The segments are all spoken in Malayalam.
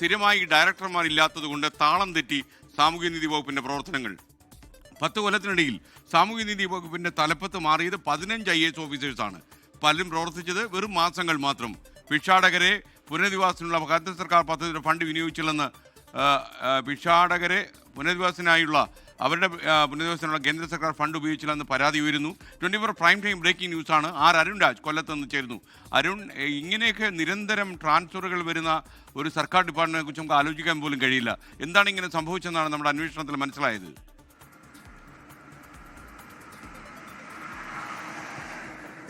സ്ഥിരമായി ഡയറക്ടർമാരില്ലാത്തതുകൊണ്ട് താളം തെറ്റി സാമൂഹ്യനീതി വകുപ്പിന്റെ പ്രവർത്തനങ്ങൾ. 10 കൊല്ലത്തിനിടയിൽ സാമൂഹ്യനീതി വകുപ്പിന്റെ തലപ്പത്ത് മാറിയത് 15 IAS ഓഫീസേഴ്സാണ്. പലരും പ്രവർത്തിച്ചത് വെറും മാസങ്ങൾ മാത്രം. ഭിക്ഷാടകരെ പുനരധിവാസത്തിനുള്ള കേന്ദ്ര സർക്കാർ പദ്ധതിയുടെ ഫണ്ട് വിനിയോഗിച്ചില്ലെന്ന് ഭിക്ഷാടകരെ പുനരധിവാസത്തിനായുള്ള അവരുടെ പുനരധിവാസത്തിനുള്ള കേന്ദ്ര സർക്കാർ ഫണ്ട് ഉപയോഗിച്ചില്ലെന്ന് പരാതി ഉയരുന്നു. 24 പ്രൈം ടൈം ബ്രേക്കിംഗ് ന്യൂസാണ്. അരുൺ രാജ് കൊല്ലത്ത് നിന്ന് ചേരുന്നു. അരുൺ, ഇങ്ങനെയൊക്കെ നിരന്തരം ട്രാൻസ്ഫറുകൾ വരുന്ന ഒരു സർക്കാർ ഡിപ്പാർട്ട്മെന്റിനെ കുറിച്ച് നമുക്ക് ആലോചിക്കാൻ പോലും കഴിയില്ല. എന്താണ് ഇങ്ങനെ സംഭവിച്ചതെന്നാണ് നമ്മുടെ അന്വേഷണത്തിൽ മനസ്സിലായത്?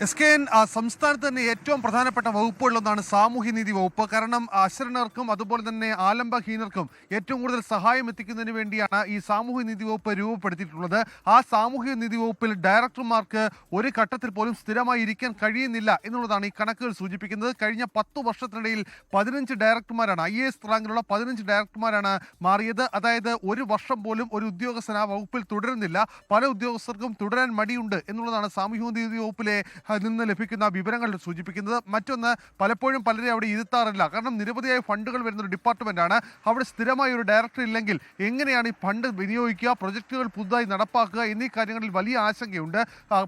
SKN സംസ്ഥാനത്ത് തന്നെ ഏറ്റവും പ്രധാനപ്പെട്ട വകുപ്പുകളിലൊന്നാണ് സാമൂഹ്യനീതി വകുപ്പ്. കാരണം അശരണർക്കും അതുപോലെ തന്നെ ആലംബഹീനർക്കും ഏറ്റവും കൂടുതൽ സഹായം എത്തിക്കുന്നതിന് വേണ്ടിയാണ് ഈ സാമൂഹ്യനീതി വകുപ്പ് രൂപപ്പെടുത്തിയിട്ടുള്ളത്. ആ സാമൂഹ്യനീതി വകുപ്പിൽ ഡയറക്ടർമാർക്ക് ഒരു ഘട്ടത്തിൽ പോലും സ്ഥിരമായി ഇരിക്കാൻ കഴിയുന്നില്ല എന്നുള്ളതാണ് ഈ കണക്കുകൾ സൂചിപ്പിക്കുന്നത്. കഴിഞ്ഞ 10 വർഷത്തിനിടയിൽ 15 ഡയറക്ടർമാരാണ്, IAS റാങ്കിലുള്ള 15 ഡയറക്ടർമാരാണ് മാറിയത്. അതായത് ഒരു വർഷം പോലും ഒരു ഉദ്യോഗസ്ഥൻ ആ വകുപ്പിൽ തുടരുന്നില്ല. പല ഉദ്യോഗസ്ഥർക്കും തുടരാൻ മടിയുണ്ട് എന്നുള്ളതാണ് സാമൂഹ്യനീതി വകുപ്പിലെ നിന്ന് ലഭിക്കുന്ന വിവരങ്ങൾ സൂചിപ്പിക്കുന്നത്. മറ്റൊന്ന്, പലപ്പോഴും പലരെ അവിടെ ഇരുത്താറില്ല. കാരണം നിരവധിയായ ഫണ്ടുകൾ വരുന്ന ഒരു ഡിപ്പാർട്ട്മെന്റാണ്. അവിടെ സ്ഥിരമായ ഒരു ഡയറക്ടർ ഇല്ലെങ്കിൽ എങ്ങനെയാണ് ഈ ഫണ്ട് വിനിയോഗിക്കുക, പ്രൊജക്ടുകൾ പുതുതായി നടപ്പാക്കുക എന്നീ കാര്യങ്ങളിൽ വലിയ ആശങ്കയുണ്ട്.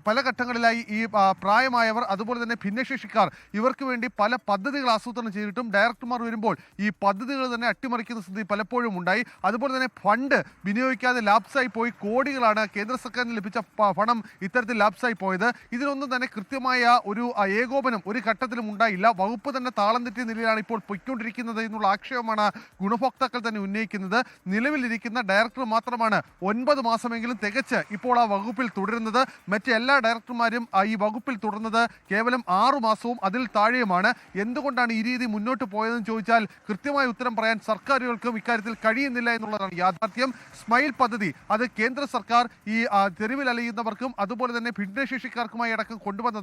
പല ഘട്ടങ്ങളിലായി ഈ പ്രായമായവർ അതുപോലെ തന്നെ ഭിന്നശേഷിക്കാർ ഇവർക്ക് വേണ്ടി പല പദ്ധതികൾ ആസൂത്രണം ചെയ്തിട്ടും ഡയറക്ടർമാർ വരുമ്പോൾ ഈ പദ്ധതികൾ തന്നെ അട്ടിമറിക്കുന്ന സ്ഥിതി പലപ്പോഴും ഉണ്ടായി. അതുപോലെ തന്നെ ഫണ്ട് വിനിയോഗിക്കാതെ ലാപ്സായി പോയി കോടികളാണ് കേന്ദ്ര സർക്കാരിന് ലഭിച്ച പണം ഇത്തരത്തിൽ ലാപ്സായി പോയത്. ഇതിനൊന്നും തന്നെ കൃത്യമായ ഒരു ഏകോപനം ഒരു ഘട്ടത്തിലും ഉണ്ടായില്ല. വകുപ്പ് തന്നെ താളം തെറ്റിയ നിലയിലാണ് ഇപ്പോൾ പൊയ്ക്കൊണ്ടിരിക്കുന്നത് എന്നുള്ള ആക്ഷേപമാണ് ഗുണഭോക്താക്കൾ തന്നെ ഉന്നയിക്കുന്നത്. നിലവിലിരിക്കുന്ന ഡയറക്ടർ മാത്രമാണ് 9 മാസമെങ്കിലും തികച്ച് ഇപ്പോൾ ആ വകുപ്പിൽ തുടരുന്നത്. മറ്റെല്ലാ ഡയറക്ടർമാരും ഈ വകുപ്പിൽ തുടർന്നത് കേവലം 6 മാസവും അതിൽ താഴെയുമാണ്. എന്തുകൊണ്ടാണ് ഈ രീതി മുന്നോട്ട് പോയതെന്ന് ചോദിച്ചാൽ കൃത്യമായ ഉത്തരം പറയാൻ സർക്കാരുകൾക്കും ഇക്കാര്യത്തിൽ കഴിയുന്നില്ല എന്നുള്ളതാണ് യാഥാർത്ഥ്യം. സ്മൈൽ പദ്ധതി അത് കേന്ദ്ര സർക്കാർ ഈ തെരുവിൽ അലയുന്നവർക്കും അതുപോലെ തന്നെ ഭിന്നശേഷിക്കാർക്കുമായി അടക്കം കൊണ്ടുവന്നതാണ്.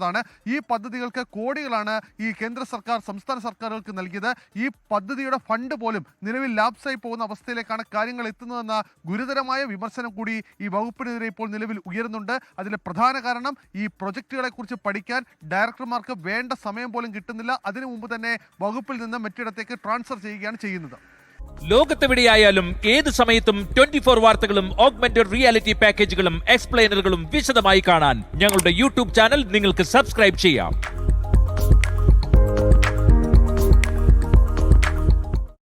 ഈ പദ്ധതികൾക്ക് കോടികളാണ് ഈ കേന്ദ്ര സർക്കാർ സംസ്ഥാന സർക്കാരുകൾക്ക് നൽകിയത്. ഈ പദ്ധതിയുടെ ഫണ്ട് പോലും നിലവിൽ ലാപ്സായി പോകുന്ന അവസ്ഥയിലേക്കാണ് കാര്യങ്ങൾ എത്തുന്നതെന്ന ഗുരുതരമായ വിമർശനം കൂടി ഈ വകുപ്പിനെതിരെ ഇപ്പോൾ നിലവിൽ ഉയരുന്നുണ്ട്. അതിലെ പ്രധാന കാരണം ഈ പ്രൊജക്ടുകളെ കുറിച്ച് പഠിക്കാൻ ഡയറക്ടർമാർക്ക് വേണ്ട സമയം പോലും കിട്ടുന്നില്ല. അതിനു മുമ്പ് തന്നെ വകുപ്പിൽ നിന്ന് മറ്റിടത്തേക്ക് ട്രാൻസ്ഫർ ചെയ്യുകയാണ് ചെയ്യുന്നത്. ലോകത്തെവിടെയായാലും ഏത് സമയത്തും 24 വാർത്തകളും ഓഗ്മെന്റഡ് റിയാലിറ്റി പാക്കേജുകളും എക്സ്പ്ലെയിനറുകളും വിശദമായി കാണാൻ ഞങ്ങളുടെ യൂട്യൂബ് ചാനൽ നിങ്ങൾക്ക് സബ്സ്ക്രൈബ് ചെയ്യാം.